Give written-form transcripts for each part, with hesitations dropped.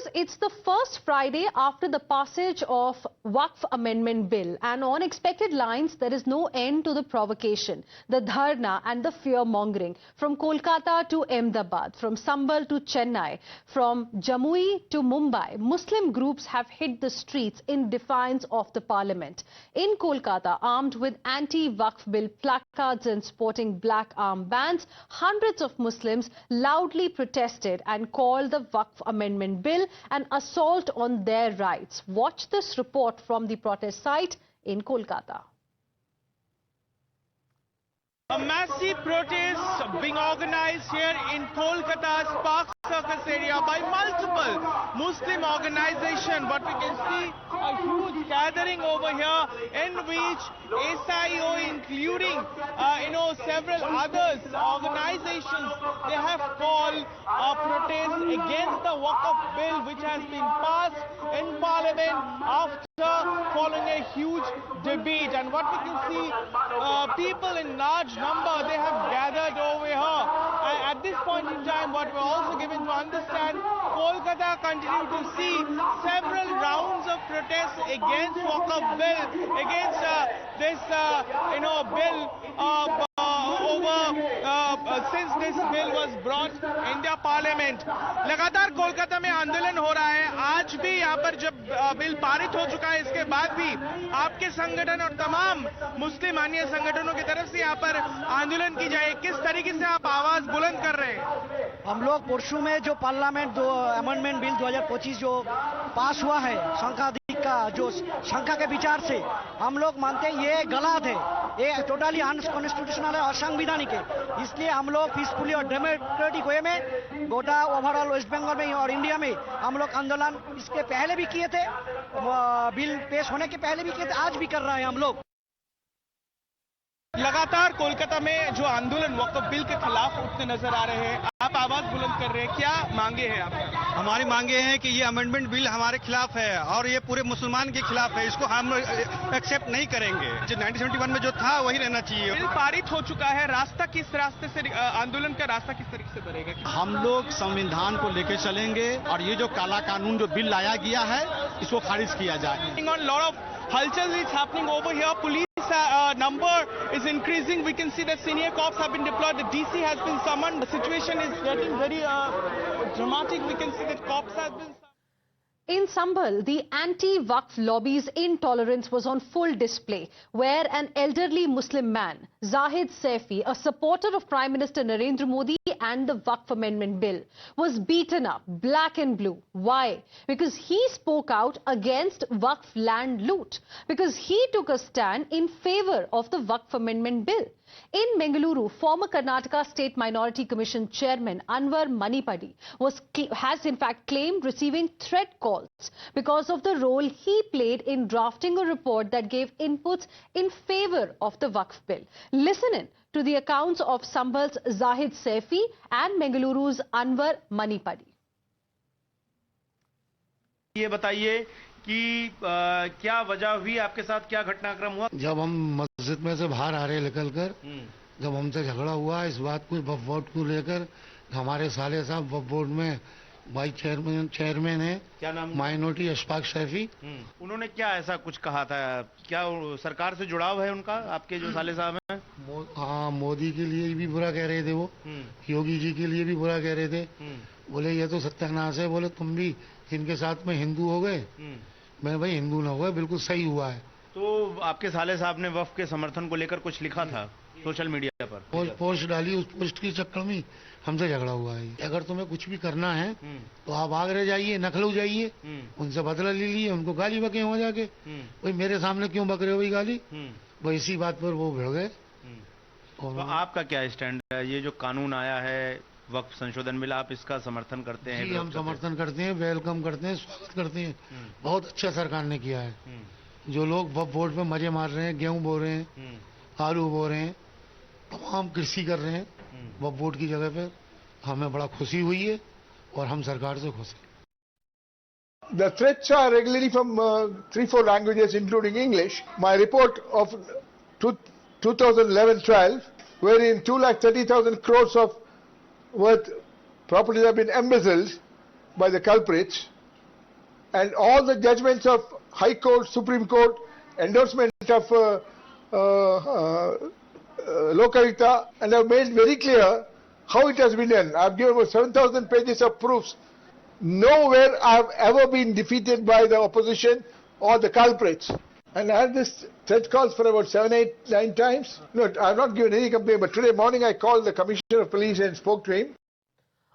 Because it's the first Friday after the passage of Waqf Amendment Bill, and on expected lines, there is no end to the provocation, the dharna and the fear-mongering. From Kolkata to Ahmedabad, from Sambal to Chennai, from Jamui to Mumbai, Muslim groups have hit the streets in defiance of the parliament. In Kolkata, armed with anti-Waqf Bill placards and sporting black armbands, hundreds of Muslims loudly protested and called the Waqf Amendment Bill an assault on their rights. Watch this report from the protest site in Kolkata. A massive protest being organized here in Kolkata's Park Circus area by multiple Muslim organizations. But we can see a huge gathering over here in which SIO, including several others organizations, they have called a protest against the Waqf bill which has been passed in Parliament after following a huge debate. And what we can see, people in large number, they have gathered over here. And at this point in time, what we're also given to understand, Kolkata continue to see several rounds of protests against Waqf bill, against this bill since this bill was brought India Parliament. लगातार कोलकाता में आंदोलन हो रहा है. आज भी यहाँ पर जब बिल पारित हो चुका है, इसके बाद भी आपके संगठन और तमाम मुस्लिम अन्य संगठनों की तरफ से यहाँ पर आंदोलन की जाए. किस तरीके से आप आवाज बुलंद कर रहे हैं? हम लोग परसों में जो पार्लियामेंट अमेंडमेंट बिल 2025 जो पास हुआ है, संख्याधिक का जो संख्या के विचार से हम लोग मानते हैं ये गलत है, ये टोटली अनकॉन्स्टिट्यूशनल है, असंवैधानिक है. इसलिए हम लोग पीसफुली और डेमोक्रेटिक वे में गोटा ओवरऑल वेस्ट बंगाल में और इंडिया में हम लोग आंदोलन इसके पहले भी किए थे, बिल पेश होने के पहले भी किए थे, आज भी कर रहे हैं हम लोग. लगातार कोलकाता में जो आंदोलन वक्फ बिल के खिलाफ उठते नजर आ रहे हैं, आप आवाज बुलंद कर रहे हैं, क्या मांगे हैं आप? हमारी मांगे हैं कि ये अमेंडमेंट बिल हमारे खिलाफ है और ये पूरे मुसलमान के खिलाफ है. इसको हम एक्सेप्ट नहीं करेंगे. जो 1971 में जो था वही रहना चाहिए. बिल पारित हो चुका है, रास्ता किस रास्ते से, आंदोलन का रास्ता किस तरीके से बनेगा? हम लोग संविधान को लेकर चलेंगे और ये जो काला कानून जो बिल लाया गया है इसको खारिज किया जाए. Halchal is happening over here. Police number is increasing. We can see that senior cops have been deployed. The DC has been summoned. The situation is getting very dramatic. We can see that cops have been. In Sambal, the anti-Waqf lobby's intolerance was on full display, where an elderly Muslim man, Zahid Saifi, a supporter of Prime Minister Narendra Modi and the Waqf Amendment Bill, was beaten up black and blue. Why? Because he spoke out against Waqf land loot, because he took a stand in favor of the Waqf Amendment Bill. In Bengaluru, former Karnataka State Minority Commission Chairman Anwar Manipadi has in fact claimed receiving threat calls because of the role he played in drafting a report that gave inputs in favor of the Waqf bill. Listen in to the accounts of Sambal's Zahid Saifi and Bengaluru's Anwar Manipadi. ये बताइए कि क्या वजह हुई, आपके साथ क्या घटनाक्रम हुआ? जब हम मस्जिद में से बाहर आ रहे निकल कर, जब हमसे झगड़ा हुआ इस बात को वक्फ बोर्ड को लेकर, हमारे साले साहब वक्फ बोर्ड में वाइस चेयरमैन है, क्या नाम? माइनॉरिटी अशफाक सैफी. उन्होंने क्या ऐसा कुछ कहा था? क्या सरकार से जुड़ाव है उनका, आपके जो साले साहब हैं? हाँ, मोदी के लिए भी बुरा कह रहे थे वो, योगी जी के लिए भी बुरा कह रहे थे. बोले ये तो सत्यानाश है, बोले तुम भी इनके साथ में हिंदू हो गए. मैं भाई हिंदू ना हुआ, बिल्कुल सही हुआ है. तो आपके साले साहब ने वक्फ के समर्थन को लेकर कुछ लिखा था सोशल मीडिया पर, पोस्ट डाली, उस पोस्ट के चक्कर में हमसे झगड़ा हुआ है. अगर तुम्हें कुछ भी करना है तो आप आगरा जाइए, लखनऊ जाइए, उनसे बदला ले लीजिए, उनको गाली बके हो जाके. भाई मेरे सामने क्यों बक रहे हो भाई गाली? वो इसी बात पर वो भिड़ गए. तो आपका क्या स्टैंड है? ये जो कानून आया है वक्फ संशोधन बिल, आप इसका समर्थन करते हैं? जी, हम समर्थन करते हैं, वेलकम करते हैं, स्वागत करते हैं. बहुत अच्छा सरकार ने किया है. जो लोग वक्फ बोर्ड में मजे मार रहे हैं, गेहूं बो रहे हैं, आलू बो रहे हैं, तमाम कृषि कर रहे हैं वक्फ बोर्ड की जगह पे, हमें बड़ा खुशी हुई है और हम सरकार से खुश हैं. The threats are regularly from 3-4 languages including English. My report of 2011-12, wherein 2,30,000 crores of worth properties have been embezzled by the culprits, and all the judgments of High Court, Supreme Court, endorsement of Lokaयुक्त, and I've made very clear how it has been done. I've given about 7,000 pages of proofs. Nowhere I've ever been defeated by the opposition or the culprits. And I had this threat calls for about 7, 8, 9 times. No, I've not given any complaint, but today morning I called the Commissioner of Police and spoke to him.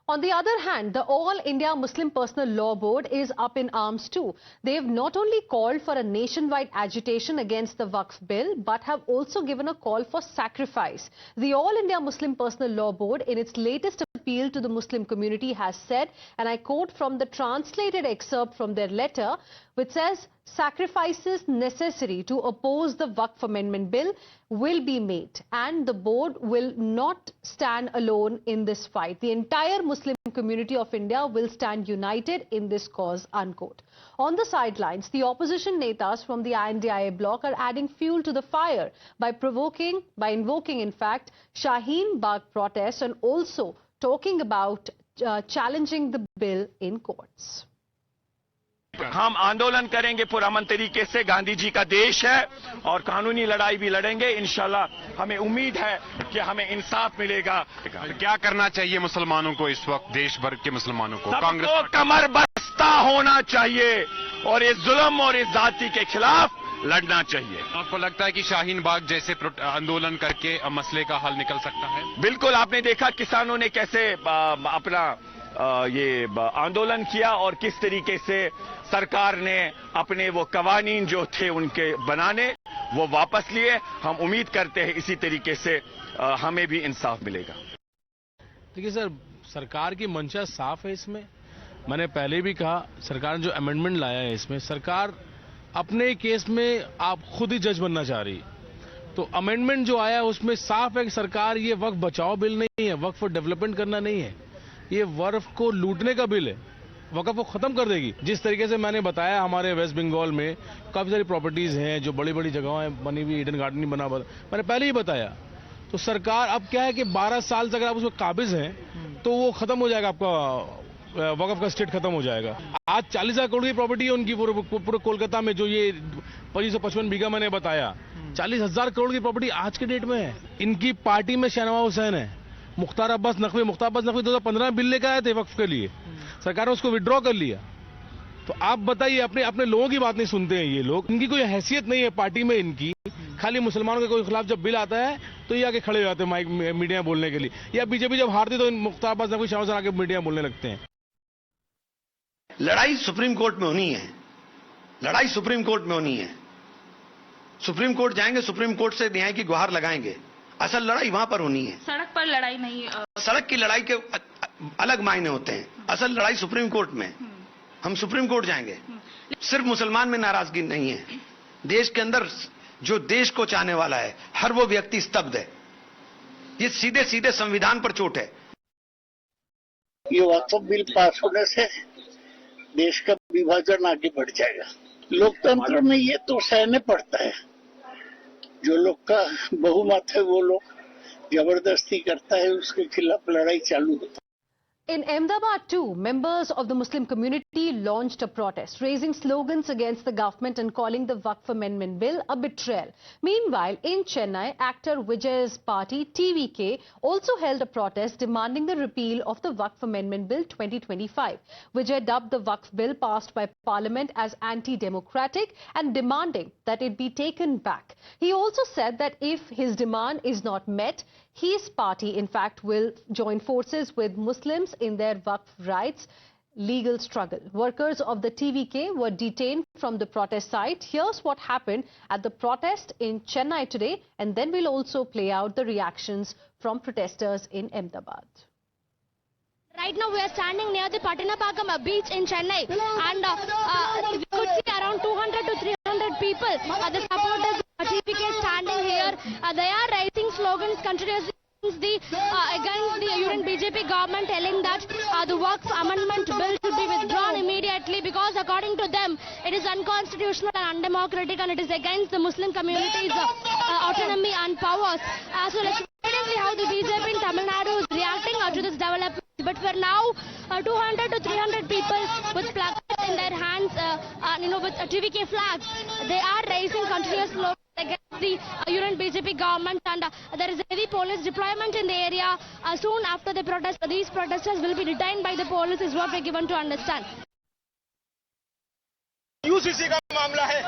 On the other hand, the All India Muslim Personal Law Board is up in arms too. They have not only called for a nationwide agitation against the Waqf bill, but have also given a call for sacrifice. The All India Muslim Personal Law Board, in its latest appeal to the Muslim community, has said, and I quote from the translated excerpt from their letter, which says, sacrifices necessary to oppose the Waqf Amendment Bill will be made, and the board will not stand alone in this fight. The entire Muslim community of India will stand united in this cause, unquote. On the sidelines, the opposition netas from the INDIA bloc are adding fuel to the fire by invoking, in fact, Shaheen Bagh protests and also talking about challenging the bill in courts. हम आंदोलन करेंगे पुरअमन तरीके से। गांधी जी का देश है और कानूनी लड़ाई भी लड़ेंगे। इंशाल्लाह हमें उम्मीद है कि हमें इंसाफ मिलेगा। क्या करना चाहिए मुसलमानों को इस वक्त, देश भर के मुसलमानों को? कांग्रेस को कमर बस्ता होना चाहिए और इस जुल्म और इस जाति के खिलाफ लड़ना चाहिए। आपको लगता है कि शाहीन बाग जैसे आंदोलन करके मसले का हल निकल सकता है? बिल्कुल, आपने देखा किसानों ने कैसे अपना ये आंदोलन किया और किस तरीके से सरकार ने अपने वो कवानीन जो थे उनके बनाने वो वापस लिए। हम उम्मीद करते हैं इसी तरीके से हमें भी इंसाफ मिलेगा। देखिए सर, सरकार की मंशा साफ है। इसमें मैंने पहले भी कहा, सरकार ने जो अमेंडमेंट लाया है इसमें, सरकार अपने केस में आप खुद ही जज बनना चाह रही। तो अमेंडमेंट जो आया उसमें साफ है कि सरकार ये वक्फ बचाओ बिल नहीं है, वक्फ फॉर डेवलपमेंट करना नहीं है, ये वक्फ को लूटने का बिल है। वक्फ को खत्म कर देगी। जिस तरीके से मैंने बताया, हमारे वेस्ट बंगाल में काफी सारी प्रॉपर्टीज हैं जो बड़ी बड़ी जगहों में बनी हुई, ईडन गार्डन नहीं बना, मैंने पहले ही बताया। तो सरकार अब क्या है कि 12 साल से अगर आप उसमें काबिज हैं तो वो खत्म हो जाएगा, आपका वक्फ का स्टेट खत्म हो जाएगा। आज 40,000 करोड़ की प्रॉपर्टी है उनकी पूरे कोलकाता में, जो ये 2555 बीघा मैंने बताया, 40,000 करोड़ की प्रॉपर्टी आज के डेट में है। इनकी पार्टी में शहनवाज हुसैन है, मुख्तार अब्बास नकवी 2015 बिल लेकर आए थे वक्फ के लिए, सरकार ने उसको विड्रॉ कर लिया। तो आप बताइए, अपने लोगों की बात नहीं सुनते हैं ये लोग। इनकी कोई हैसियत नहीं है पार्टी में इनकी। खाली मुसलमानों के कोई खिलाफ जब बिल आता है तो ये आके खड़े हो जाते हैं माइक मीडिया बोलने के लिए, या बीजेपी जब हारती तो मुख्तार अब्बास नकवी शहनवाज हुसैन आके मीडिया बोलने लगते हैं। लड़ाई सुप्रीम कोर्ट में होनी है, लड़ाई सुप्रीम कोर्ट में होनी है। सुप्रीम कोर्ट जाएंगे, सुप्रीम कोर्ट से न्याय की गुहार लगाएंगे। असल लड़ाई वहां पर होनी है, सड़क पर लड़ाई नहीं। सड़क की लड़ाई के अलग मायने होते हैं, असल लड़ाई सुप्रीम कोर्ट में। हम सुप्रीम कोर्ट जाएंगे। सिर्फ मुसलमान में नाराजगी नहीं है, देश के अंदर जो देश को चाहने वाला है हर वो व्यक्ति स्तब्ध है। ये सीधे सीधे संविधान पर चोट है। ये वक्फ बिल पास होने से देश का विभाजन आगे बढ़ जाएगा। लोकतंत्र में ये तो सहने पड़ता है। जो लोग का बहुमत है वो लोग जबरदस्ती करता है, उसके खिलाफ लड़ाई चालू होता है। In Ahmedabad too, members of the Muslim community launched a protest, raising slogans against the government and calling the Waqf Amendment Bill a betrayal. Meanwhile, in Chennai, actor Vijay's party, TVK, also held a protest demanding the repeal of the Waqf Amendment Bill 2025. Vijay dubbed the Waqf Bill passed by Parliament as anti-democratic and demanding that it be taken back. He also said that if his demand is not met, his party, in fact, will join forces with Muslims in their Waqf rights legal struggle. Workers of the TVK were detained from the protest site. Here's what happened at the protest in Chennai today, and then we'll also play out the reactions from protesters in Ahmedabad. Right now we are standing near the Pattanapakam beach in Chennai, and we could see around 200 to 300 people, the supporters of TVK standing here. They are raising slogans continuously against the Union BJP government, telling that the Waqf Amendment Bill should be withdrawn immediately because according to them it is unconstitutional and undemocratic and it is against the Muslim community's autonomy and powers. So let's see how the BJP in Tamil Nadu is reacting to this development. But for now, 200 to 300 people with placards in their hands with TVK flags. They are raising continuous slogans against the Union BJP government, and there is a heavy police deployment in the area. Soon after the protest, these protesters will be detained by the police, is what we're given to understand. UCC का मामला है।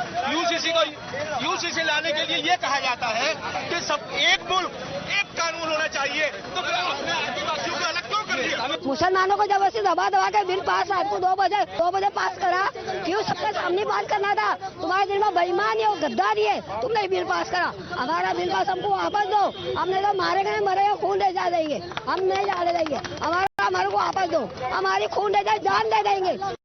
UCC लाने के लिए ये कहा जाता है कि सब एक मुल्क एक कानून होना चाहिए, तो फिर आपने आदिवासियों को अलग क्यों कर दिया? मुसलमानों को जबरदस्ती दबा के बिल पास आपको 2 बजे पास करा, क्यों सबके सामने पास करना था? तुम्हारे दिल में बेईमानी है, गद्दारी है, तुमने बिल पास करा। हमारा बिल पास हमको वापस दो, हमने तो मारे गए मरेगा, खून दे जा देंगे, हम नहीं जाने देंगे। हमारे को वापस दो, हमारी खून दे जाए, जान दे देंगे।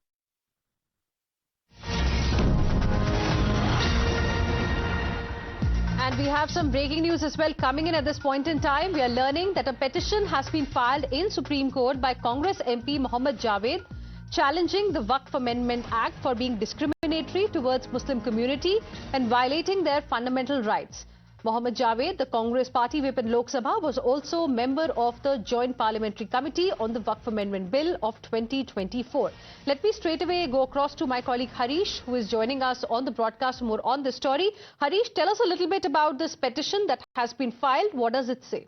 And we have some breaking news as well coming in at this point in time. We are learning that a petition has been filed in Supreme Court by Congress MP Mohammad Javed challenging the Waqf Amendment Act for being discriminatory towards Muslim community and violating their fundamental rights. Mohammad Javed, the Congress party whip in Lok Sabha, was also member of the Joint Parliamentary Committee on the Waqf Amendment Bill of 2024. Let me straight away go across to my colleague Harish, who is joining us on the broadcast for more on this story. Harish, tell us a little bit about this petition that has been filed. What does it say?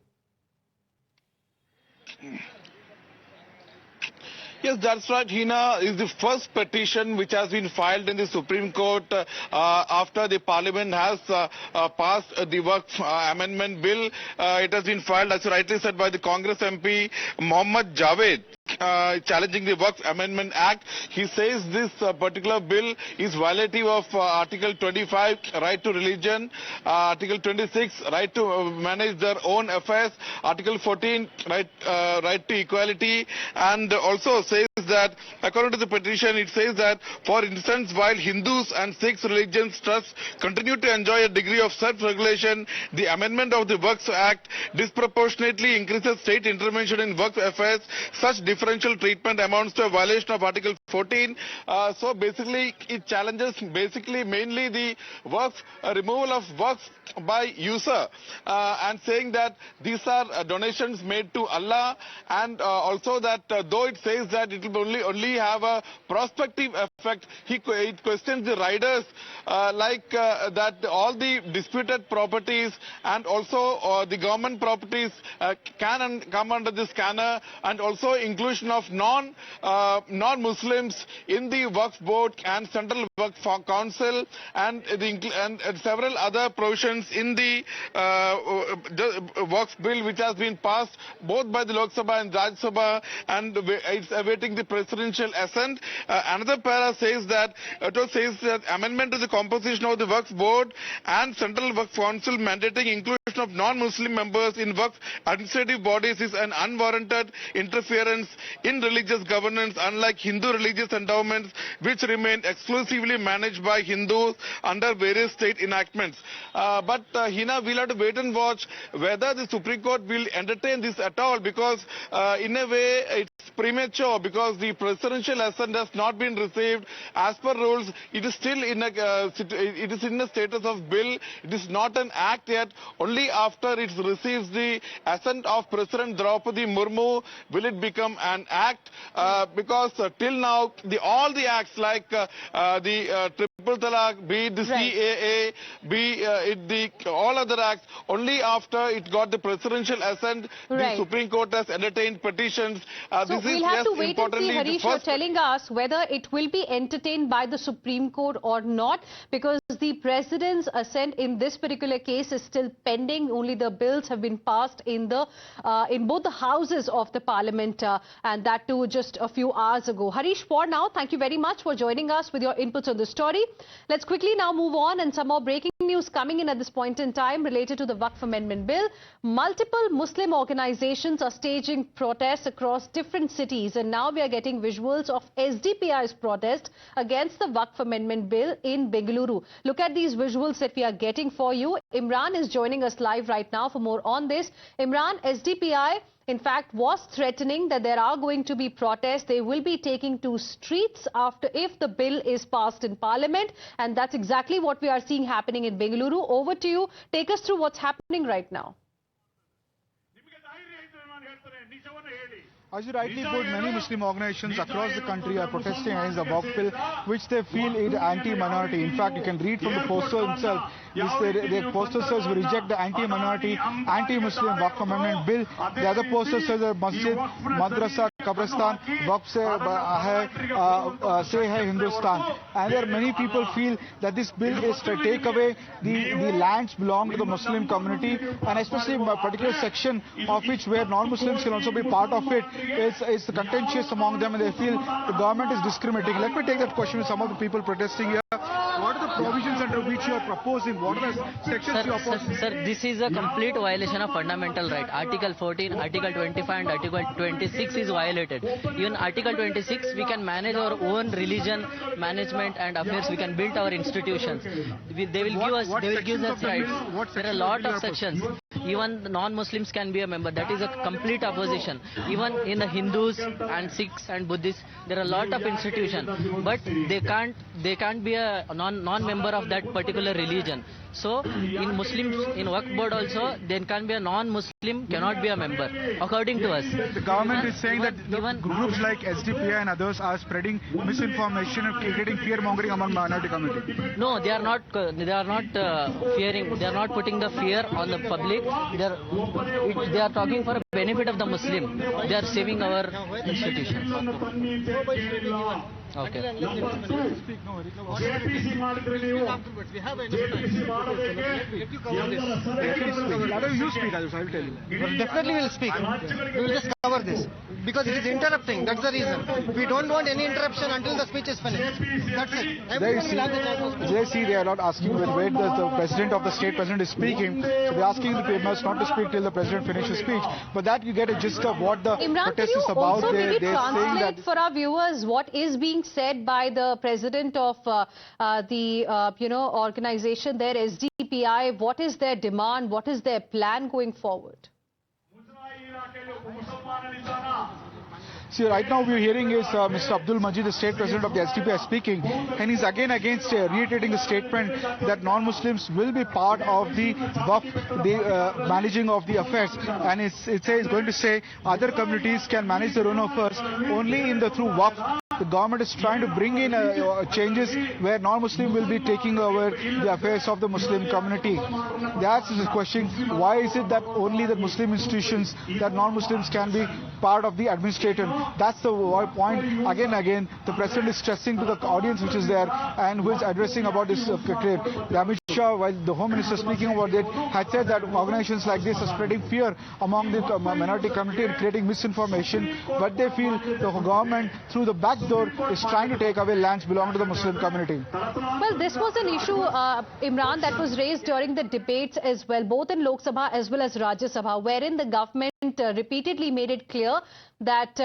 Yes, that's right, Hina. Is the first petition which has been filed in the Supreme Court after the Parliament has passed the Waqf Amendment Bill. It has been filed, as you rightly said, by the Congress MP Mohammad Javed. Challenging the Waqf Amendment Act. He says this particular bill is violative of Article 25, right to religion, Article 26, right to manage their own affairs, Article 14, right to equality, and also says that, according to the petition, it says that, for instance, while Hindus and Sikhs religions trusts continue to enjoy a degree of self-regulation, the amendment of the Waqf Act disproportionately increases state intervention in Waqf affairs. Such differential treatment amounts to a violation of Article 14. So basically, it challenges mainly the Waqf, removal of Waqf by user, and saying that these are donations made to Allah, and also that though it says that it will only have a prospective effect, it questions the riders that all the disputed properties and also the government properties can come under this scanner, and also inclusion of non-Muslims in the Waqf Board and Central Waqf Council, and several other provisions in the Waqf Bill which has been passed both by the Lok Sabha and Rajya Sabha, and it's awaiting the presidential assent. Another para says that amendment to the composition of the Waqf Board and Central Waqf Council mandating inclusion of non-Muslim members in Waqf administrative bodies is an unwarranted interference in religious governance, unlike Hindu religious endowments which remain exclusively managed by Hindus under various state enactments. But Hina, we'll have to wait and watch whether the Supreme Court will entertain this at all, because in a way it's premature, because the presidential assent has not been received. As per rules, it is still in a status of bill. It is not an act yet. Only after it receives the assent of President Draupadi Murmu will it become an act, because till now all the acts like the Triple Talaq, be it the CAA, be it all other acts, only after it got the presidential assent, the Supreme Court has entertained petitions. So we'll have to wait and see, Harish, you're telling us whether it will be entertained by the Supreme Court or not, because the President's assent in this particular case is still pending. Only the bills have been passed in both the houses of the Parliament, and that too just a few hours ago. Harish, for now, thank you very much for joining us with your inputs on the story. Let's quickly now move on, and some more breaking news coming in at this point in time related to the Waqf Amendment Bill. Multiple Muslim organizations are staging protests across different cities, and now we are getting visuals of SDPI's protest against the Waqf Amendment Bill in Bengaluru. Look at these visuals that we are getting for you. Imran is joining us live right now for more on this. Imran, SDPI in fact was threatening that there are going to be protests. They will be taking to streets if the bill is passed in Parliament, and that's exactly what we are seeing happening in Bengaluru. Over to you. Take us through what's happening right now. As you rightly put, many Muslim organizations across the country are protesting against the Waqf bill, which they feel is anti-minority. In fact, you can read from the poster himself. The poster says we reject the anti-minority, anti-Muslim Waqf amendment bill. The other poster says that Masjid, Madrasa, Qabristan, Waqf se hai Hindustan. And there are many people feel that this bill is to take away the lands belong to the Muslim community, and especially a particular section of which where non-Muslims can also be part of it. It's contentious among them, and they feel the government is discriminating. Let me take that question with some of the people protesting here. What are the provisions under which you are proposing? What are the sections you are proposing? Sir, this is a complete violation of fundamental right. Article 14, Article 25 and Article 26 is violated. Even Article 26, we can manage our own religion, management and affairs. We can build our institutions. They will give us rights. There are a lot of sections. Even non-Muslims can be a member. That is a complete opposition. Even in the Hindus and Sikhs and Buddhists, there are a lot of institutions, but they can't be a non-member of that particular religion. So in Muslims, in Waqf board also, there can be a non-Muslim cannot be a member, according to us. The government is saying that even groups like SDPI and others are spreading misinformation and creating fear-mongering among minority community. No, they are not fearing. They are not putting the fear on the public. They are talking for the benefit of the Muslim. They are saving our institutions. Okay. You speak, I will tell you. Definitely will speak. We will just cover this because it is interrupting. That's the reason. We don't want any interruption until the speech is finished. That's it. Everyone will have the chance to speak. They see they are not asking when the president of the state president is speaking. So they are asking the members not to speak till the president finishes speech. But that you get a gist of what the protest is about. Also maybe they're saying that for our viewers what is being said by the president of the organization there, SDPI. What is their demand? What is their plan going forward? See, right now we're hearing is Mr. Abdul Majid, the state president of the SDPI, speaking, and he's again against reiterating the statement that non-Muslims will be part of the Waqf, the managing of the affairs, and it's going to say other communities can manage their own affairs only through Waqf. The government is trying to bring in changes where non-Muslim will be taking over the affairs of the Muslim community. That's the question. Why is it that only the Muslim institutions, that non-Muslims can be part of the administration? That's the point. Again, the president is stressing to the audience which is there and who is addressing about this claim. Amit Shah, while the Home Minister speaking about it, had said that organizations like this are spreading fear among the minority community and creating misinformation, but they feel the government, through the back door, is trying to take away lands belonging to the Muslim community. Well, this was an issue, Imran, that was raised during the debates as well, both in Lok Sabha as well as Rajya Sabha, wherein the government repeatedly made it clear that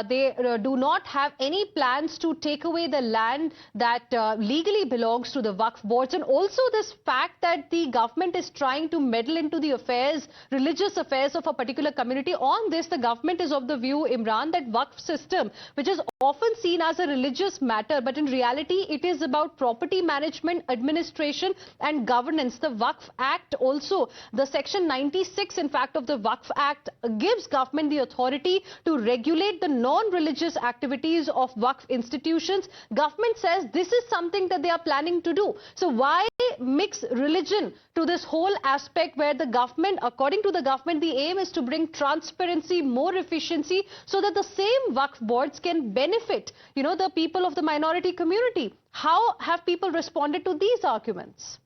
they do not have any plans to take away the land that legally belongs to the Waqf boards, and also this fact that the government is trying to meddle into the affairs, religious affairs of a particular community. On this, the government is of the view, Imran, that Waqf system, which is often seen as a religious matter, but in reality it is about property management, administration and governance. The Waqf Act also, the section 96 in fact of the Waqf Act, gives government the authority to regulate the non-religious activities of Waqf institutions. Government says this is something that they are planning to do. So why mix religion to this whole aspect where the government, according to the government, the aim is to bring transparency, more efficiency, so that the same Waqf boards can benefit, the people of the minority community. How have people responded to these arguments?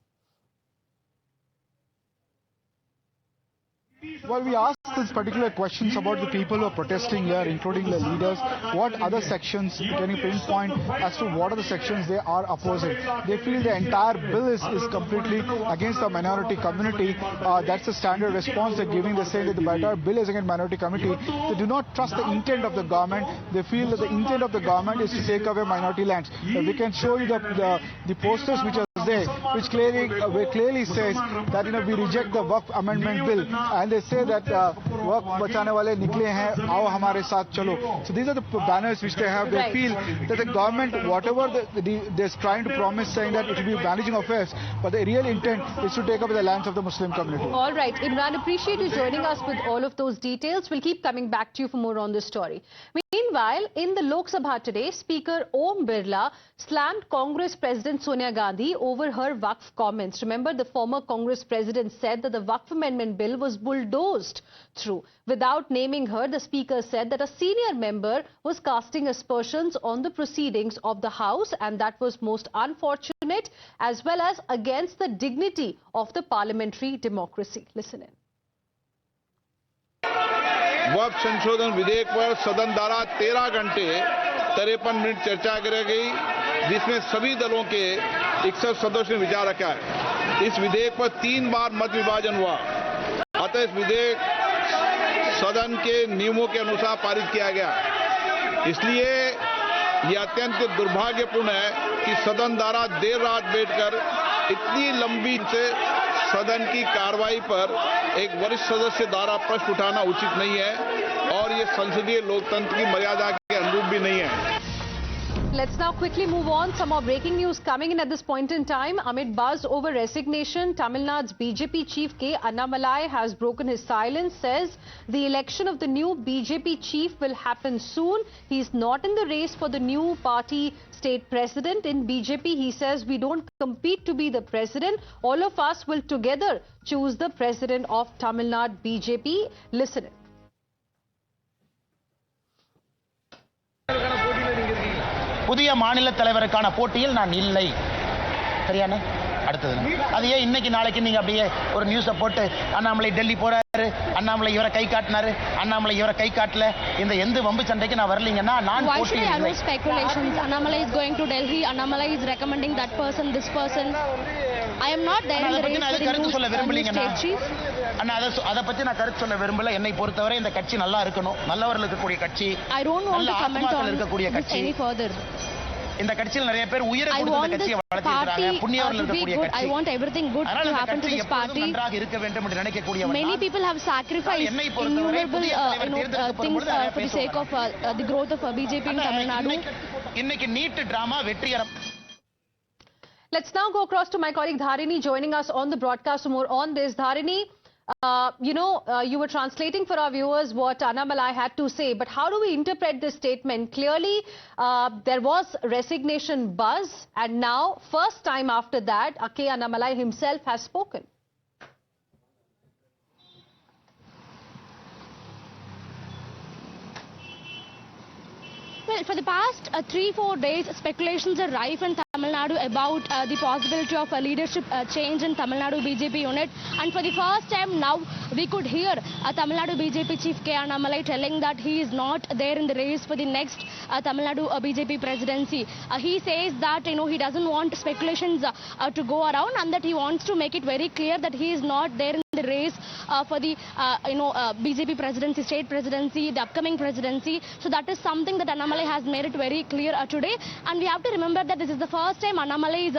Well, we asked these particular questions about the people who are protesting here, including the leaders. What other sections can you pinpoint as to what are the sections they are opposing? They feel the entire bill is completely against the minority community. That's the standard response they're giving. They're saying that the entire bill is against minority community. They do not trust the intent of the government. They feel that the intent of the government is to take away minority lands. We can show you the posters which are there, which clearly says that we reject the Waqf amendment bill, and they say that वक्त बचाने वाले निकले हैं, आओ हमारे साथ चलो. So these are the banners which they have. They feel that the government, whatever they're trying to promise, saying that it will be managing affairs, but the real intent is to take up the lands of the Muslim community. All right, Imran, appreciate you joining us with all of those details. We'll keep coming back to you for more on this story. Meanwhile, in the Lok Sabha today, Speaker Om Birla slammed Congress President Sonia Gandhi over her Waqf comments. Remember, the former Congress president said that the Waqf Amendment bill was bulldozed through. Without naming her, the speaker said that a senior member was casting aspersions on the proceedings of the House, and that was most unfortunate as well as against the dignity of the parliamentary democracy. Listen in. वक्फ संशोधन विधेयक पर सदन द्वारा 13 घंटे 53 minute चर्चा की गई, जिसमें सभी दलों के 61 सदस्यों ने विचार रखा है. इस विधेयक पर 3 बार मत विभाजन हुआ, अतः इस विधेयक सदन के नियमों के अनुसार पारित किया गया. इसलिए यह अत्यंत दुर्भाग्यपूर्ण है कि सदन द्वारा देर रात बैठकर इतनी लंबी से सदन की कार्रवाई पर एक वरिष्ठ सदस्य द्वारा प्रश्न उठाना उचित नहीं है और ये संसदीय लोकतंत्र की मर्यादा के अनुरूप भी नहीं है. Let's now quickly move on. Some more breaking news coming in at this point in time. Amid buzz over resignation, Tamil Nadu's BJP chief K. Annamalai has broken his silence, says the election of the new BJP chief will happen soon. He's not in the race for the new party state president. In BJP, he says we don't compete to be the president. All of us will together choose the president of Tamil Nadu BJP. Listen in. புதிய மாநில தலைவருக்கான போட்டியில் நான் இல்லை. சரியானே? அடுத்தது அது ஏன் இன்னைக்கு நாளைக்கு நீங்க அப்படியே ஒரு நியூஸை போட்டு அண்ணாமலை டெல்லி போறாரு, அண்ணாமலை இவரை கை காட்டினாரு, அண்ணாமலை இவரை கை காட்டல, இந்த எந்த வம்பு சண்டைக்கு நான் வரலீங்கன்னா நான் Why should போட்டி I have இல்லை. no speculations? Annamalai is going to Delhi. Annamalai is recommending that person, this person. I am not there in the race for the new state chief. அண்ணா அதை பத்தி நான் கருத்து சொல்ல விரும்பல. என்னை பொறுத்தவரை இந்த கட்சி நல்லா இருக்கணும், நல்லவர்கள் இருக்கக்கூடிய கட்சி, I don't want to comment on இருக்கக்கூடிய this கட்சி. any further. இந்த கட்சியில் நிறைய பேர் உயிரை I கொடுத்து want இந்த this கட்சியை வளர்த்திருக்காங்க, party புண்ணியவர்கள் to be இருக்கக்கூடிய good. கட்சி. I want everything good to happen to this party. நன்றாக இருக்க வேண்டும் என்று நினைக்கக்கூடியவன். Many people have sacrificed innumerable things for the sake of the growth of BJP in Tamil Nadu. இன்னைக்கு NEET drama வெற்றிகரம். Let's now go across to my colleague Dharini joining us on the broadcast for more on this. Dharini, you were translating for our viewers what Annamalai had to say, but how do we interpret this statement? Clearly, there was resignation buzz, and now, first time after that, K. Annamalai himself has spoken. Well, for the past 3-4 days, speculations are rife in Tamil Nadu about the possibility of a leadership change in Tamil Nadu BJP unit. And for the first time now, we could hear Tamil Nadu BJP chief K. Annamalai telling that he is not there in the race for the next Tamil Nadu BJP presidency. He says that, he doesn't want speculations to go around, and that he wants to make it very clear that he is not there in the race for the BJP presidency, state presidency, the upcoming presidency. So that is something that Annamalai has made it very clear today. And we have to remember that this is the first time Annamalai is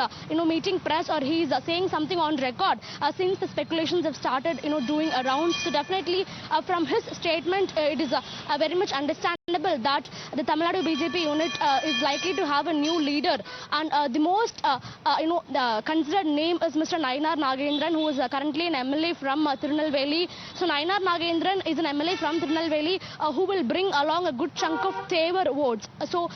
meeting press, or he is saying something on record since the speculations have started doing around. So definitely from his statement, it is very much understandable that the Tamil Nadu BJP unit is likely to have a new leader, and the most considered name is Mr. Nayanar Nagendran, who is currently an MLA from Tirunelveli. So Nayanar Nagendran is an MLA from Tirunelveli who will bring along a good chunk of Thevar votes. So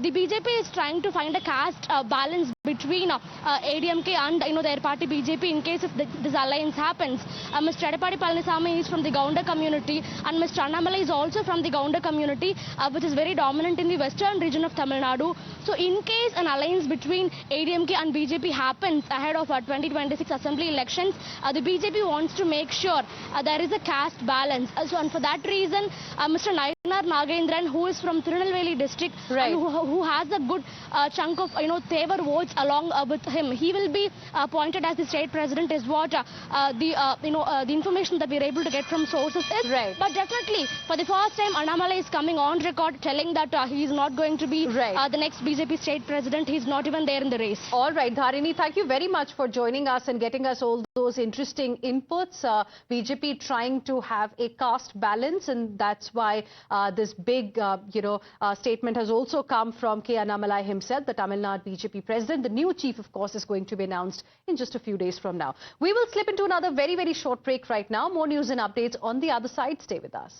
the BJP is trying to find a caste balance between ADMK and their party BJP in case if this alliance happens. Mr. Edappadi Palanisamy is from the Gaunda community, and Mr. Annamalai is also from the Gaunda community, which is very dominant in the western region of Tamil Nadu. So in case an alliance between ADMK and BJP happens ahead of 2026 assembly elections, the BJP wants to make sure there is a caste balance. And for that reason, Mr. Nayanar Nagendran, who is from Tirunelveli district, and who has a good chunk of Thevar votes along with him, he will be appointed as the state president, is what the information that we are able to get from sources is. But definitely, for the first time, Annamalai is coming on record telling that he is not going to be the next BJP BJP state president. He's not even there in the race. All right, Dharini, thank you very much for joining us and getting us all those interesting inputs. BJP trying to have a caste balance, and that's why this big, statement has also come from K. Annamalai himself, the Tamil Nadu BJP president. The new chief, of course, is going to be announced in just a few days from now. We will slip into another very, very short break right now. More news and updates on the other side. Stay with us.